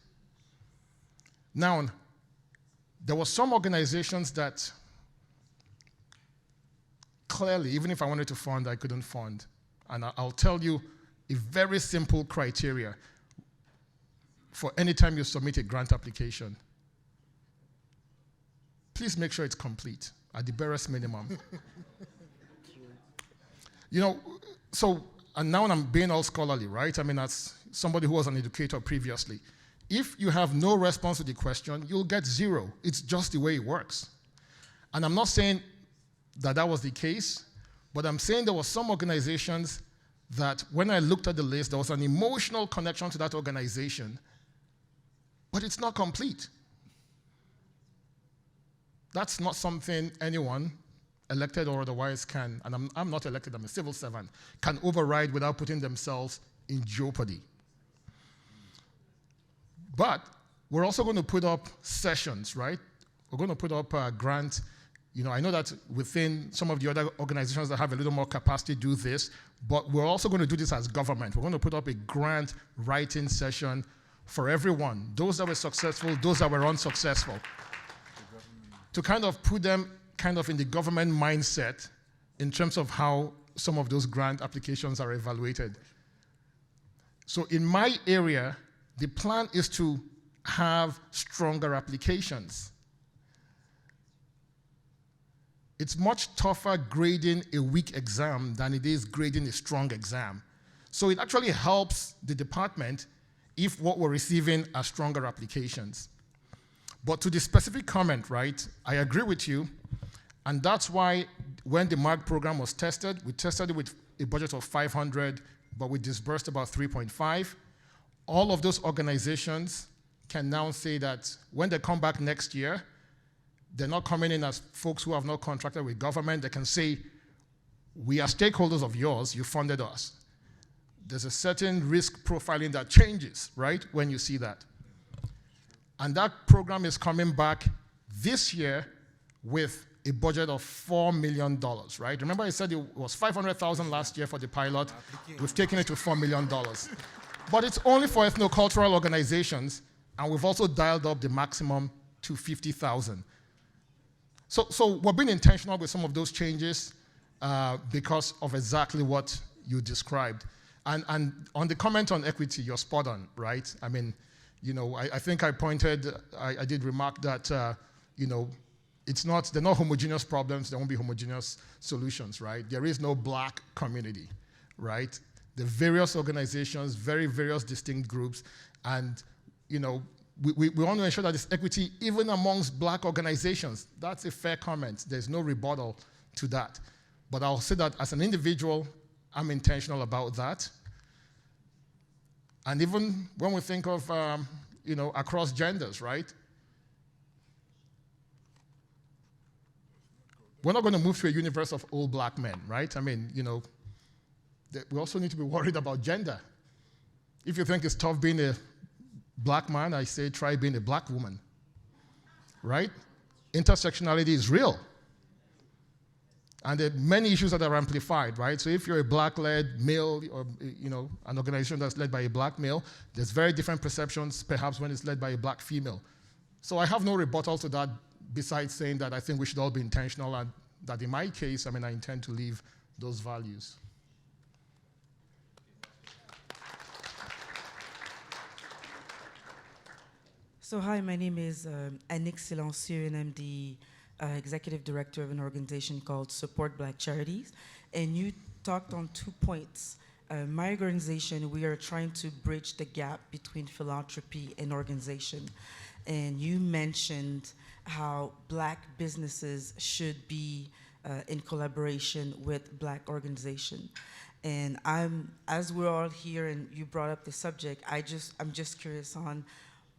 Now, there were some organizations that clearly, even if I wanted to fund, I couldn't fund. And I'll tell you a very simple criteria for any time you submit a grant application. Please make sure it's complete at the barest minimum. And now I'm being all scholarly, right? As somebody who was an educator previously. If you have no response to the question, you'll get 0. It's just the way it works. And I'm not saying that was the case, but I'm saying there were some organizations that when I looked at the list, there was an emotional connection to that organization, but it's not complete. That's not something anyone, elected or otherwise, can, and I'm not elected, I'm a civil servant, can override without putting themselves in jeopardy. But we're also going to put up sessions, right? We're going to put up a grant. I know that within some of the other organizations that have a little more capacity do this, but we're also going to do this as government. We're going to put up a grant writing session for everyone, those that were successful, those that were unsuccessful, to kind of put them in the government mindset in terms of how some of those grant applications are evaluated. So in my area, the plan is to have stronger applications. It's much tougher grading a weak exam than it is grading a strong exam. So it actually helps the department if what we're receiving are stronger applications. But to the specific comment, right, I agree with you, and that's why when the MARC program was tested, we tested it with a budget of 500, but we disbursed about 3.5. All of those organizations can now say that when they come back next year, they're not coming in as folks who have not contracted with government. They can say, we are stakeholders of yours, you funded us. There's a certain risk profiling that changes, right, when you see that. And that program is coming back this year with a budget of $4 million, right? Remember I said it was $500,000 last year for the pilot. We've taken it to $4 million. But it's only for ethnocultural organizations, and we've also dialed up the maximum to $50,000. So we're being intentional with some of those changes because of exactly what you described. And on the comment on equity, you're spot on, right? I think I did remark that, they're not homogeneous problems, there won't be homogeneous solutions, right? There is no black community, right? The various organizations, various distinct groups, and, we want to ensure that there's equity even amongst black organizations. That's a fair comment. There's no rebuttal to that. But I'll say that as an individual, I'm intentional about that. And even when we think of, across genders, right? We're not going to move to a universe of all black men, right? we also need to be worried about gender. If you think it's tough being a black man, I say try being a black woman, right? Intersectionality is real. And there are many issues that are amplified, right? So if you're a black-led male, or an organization that's led by a black male, there's very different perceptions, perhaps when it's led by a black female. So I have no rebuttal to that besides saying that I think we should all be intentional, and that in my case, I intend to live those values. So hi, my name is Annick Silencieux, and I'm the executive director of an organization called Support Black Charities. And you talked on 2 points. My organization, we are trying to bridge the gap between philanthropy and organization. And you mentioned how black businesses should be in collaboration with black organization. And as we're all here and you brought up the subject, I'm just curious on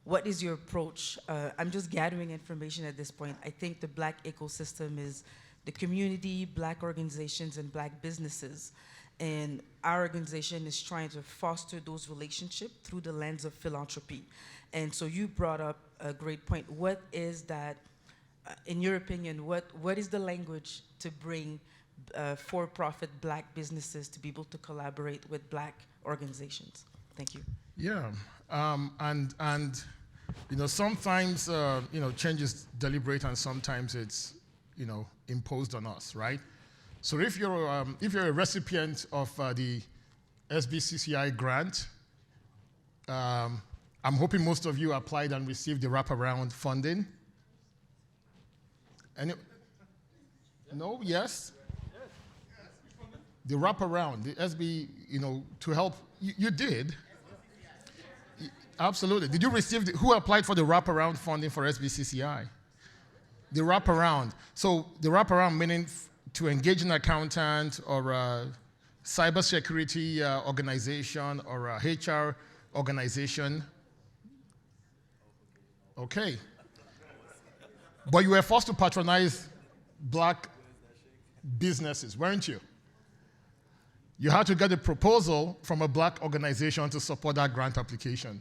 what is your approach? I'm just gathering information at this point. I think the black ecosystem is the community, black organizations, and black businesses. And our organization is trying to foster those relationships through the lens of philanthropy. And so you brought up a great point. What is that, in your opinion, what is the language to bring for-profit black businesses to be able to collaborate with black organizations? Thank you. Yeah, sometimes change is deliberate, and sometimes it's imposed on us, right? So if you're a recipient of the SBCCI grant, I'm hoping most of you applied and received the wraparound funding. No? Yes? The wraparound, the SB, to help. You did. Absolutely. Did you receive who applied for the wraparound funding for SBCCI? The wraparound. So the wraparound meaning to engage an accountant or a cybersecurity organization or a HR organization. Okay. But you were forced to patronize black businesses, weren't you? You had to get a proposal from a black organization to support that grant application.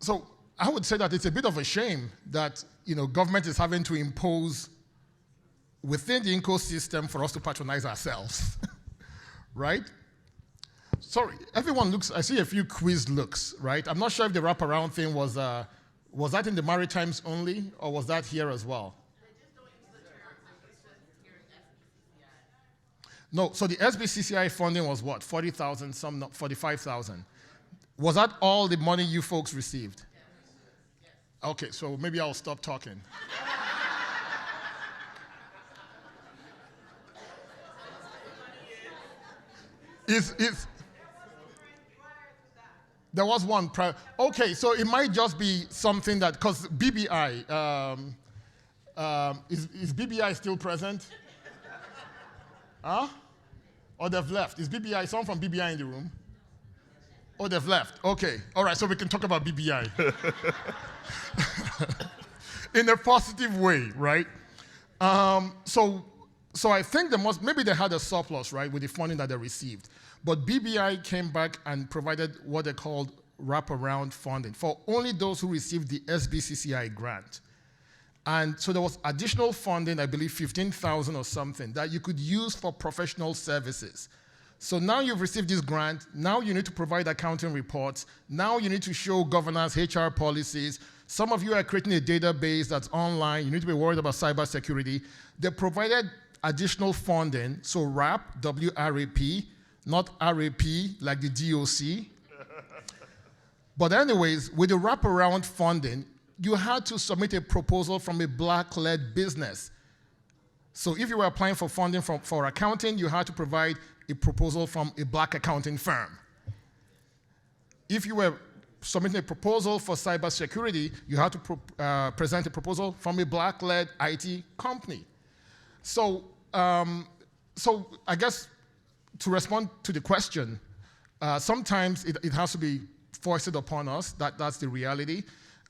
So I would say that it's a bit of a shame that government is having to impose within the ecosystem for us to patronize ourselves, right? Sorry, everyone looks. I see a few quiz looks, right? I'm not sure if the wraparound thing was that in the Maritimes only, or was that here as well? They just don't use the term. It's just here in SBCCI. No, so the SBCCI funding was what? 40,000, some not 45,000. Was that all the money you folks received? Yes. Okay, so maybe I'll stop talking. There was one prior. Okay, so it might just be something that, because BBI, is BBI still present? Huh? Or they've left? Is BBI, someone from BBI in the room? Oh, they've left. Okay. All right, so we can talk about BBI. In a positive way, right? So I think maybe they had a surplus, right, with the funding that they received. But BBI came back and provided what they called wraparound funding for only those who received the SBCCI grant. And so there was additional funding, I believe 15,000 or something, that you could use for professional services. So now you've received this grant, now you need to provide accounting reports, now you need to show governance, HR policies. Some of you are creating a database that's online, you need to be worried about cybersecurity. They provided additional funding, so WRAP, W-R-A-P, not R-A-P like the DOC. But anyways, with the wraparound funding, you had to submit a proposal from a black-led business. So if you were applying for funding for accounting, you had to provide a proposal from a black accounting firm. If you were submitting a proposal for cybersecurity, you had to present a proposal from a black-led IT company. So I guess to respond to the question, sometimes it has to be foisted upon us. That's the reality.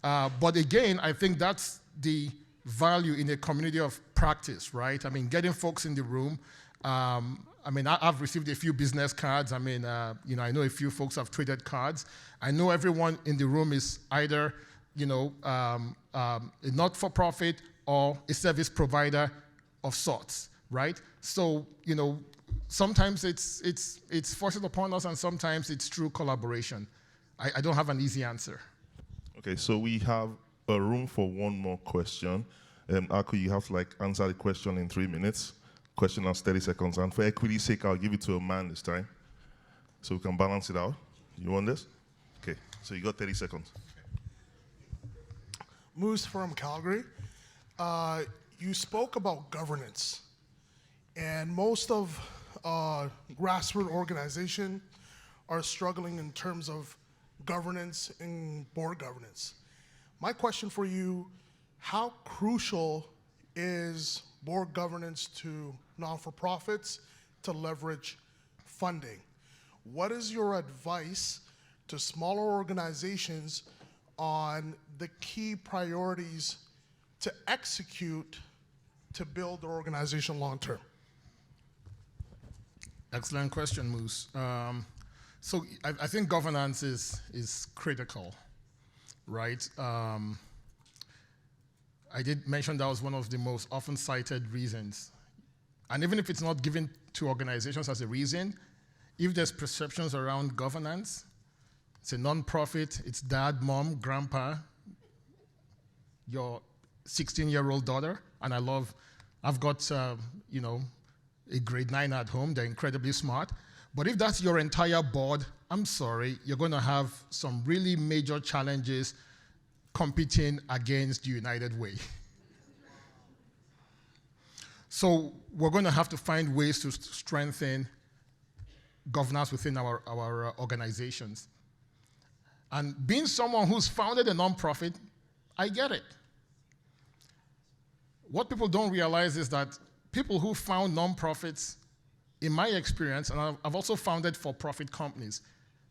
But again, I think that's the value in a community of practice, right? I mean, getting folks in the room, I mean, I've received a few business cards. I mean, you know, I know a few folks have traded cards. I know everyone in the room is either, you know, a not-for-profit or a service provider of sorts, right? So, you know, sometimes it's forced upon us, and sometimes it's through collaboration. I don't have an easy answer. Okay, so we have a room for one more question. Aku, you have to answer the question in 3 minutes. Question has 30 seconds. And for equity's sake, I'll give it to a man this time, so we can balance it out. You want this? Okay, so you got 30 seconds. Moose from Calgary. You spoke about governance, and most of grassroots organizations are struggling in terms of governance and board governance. My question for you, how crucial is board governance to non-for-profits to leverage funding? What is your advice to smaller organizations on the key priorities to execute to build their organization long-term? Excellent question, Moose. So I think governance is critical, right? I did mention that was one of the most often cited reasons. And even if it's not given to organizations as a reason, if there's perceptions around governance, it's a non-profit, it's dad, mom, grandpa, your 16-year-old daughter, and I've got, you know, a grade 9 at home, they're incredibly smart. But if that's your entire board, I'm sorry, you're going to have some really major challenges competing against the United Way. So we're going to have to find ways to strengthen governance within our organizations. And being someone who's founded a nonprofit, I get it. What people don't realize is that people who found nonprofits, in my experience, and I've also founded for-profit companies,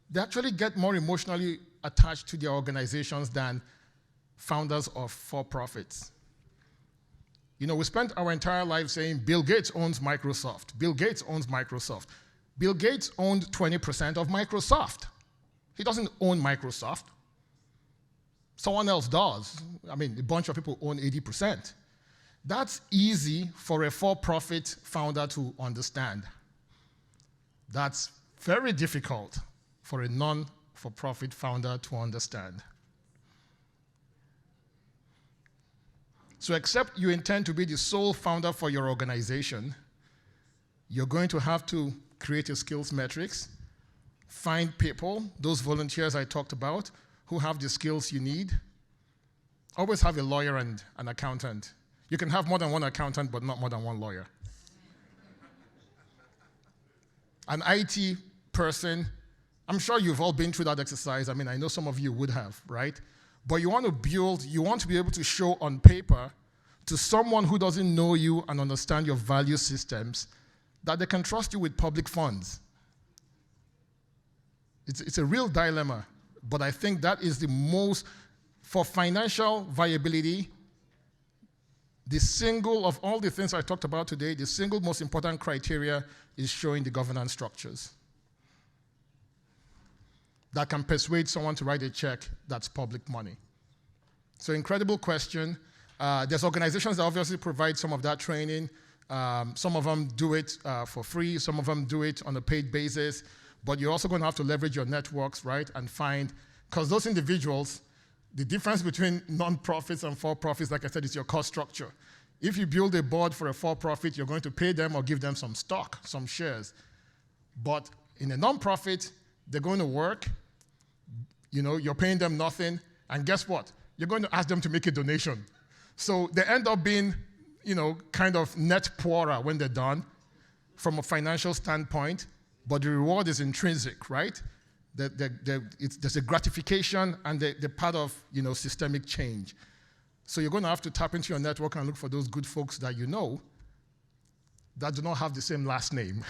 they actually get more emotionally attached to their organizations than founders of for-profits. You know, we spent our entire life saying Bill Gates owns Microsoft. Bill Gates owns Microsoft. Bill Gates owned 20% of Microsoft. He doesn't own Microsoft. Someone else does. I mean, a bunch of people own 80%. That's easy for a for-profit founder to understand. That's very difficult for a non-for-profit founder to understand. So except you intend to be the sole founder for your organization, you're going to have to create a skills matrix, find people, those volunteers I talked about, who have the skills you need. Always have a lawyer and an accountant. You can have more than one accountant, but not more than one lawyer. An IT person, I'm sure you've all been through that exercise. I mean, I know some of you would have, right? But you want to be able to show on paper to someone who doesn't know you and understand your value systems that they can trust you with public funds. It's a real dilemma, but I think that is the most, for financial viability, the single of all the things I talked about today, the single most important criteria is showing the governance structures that can persuade someone to write a check that's public money. So incredible question. There's organizations that obviously provide some of that training. Some of them do it for free. Some of them do it on a paid basis. But you're also going to have to leverage your networks, right, and find, because those individuals, the difference between non-profits and for-profits, like I said, is your cost structure. If you build a board for a for-profit, you're going to pay them or give them some stock, some shares. But in a non-profit, they're going to work. You know, you're paying them nothing, and guess what? You're going to ask them to make a donation. So they end up being, you know, kind of net poorer when they're done from a financial standpoint, but the reward is intrinsic, right? There's a gratification, and they're part of, you know, systemic change. So you're going to have to tap into your network and look for those good folks that you know that do not have the same last name.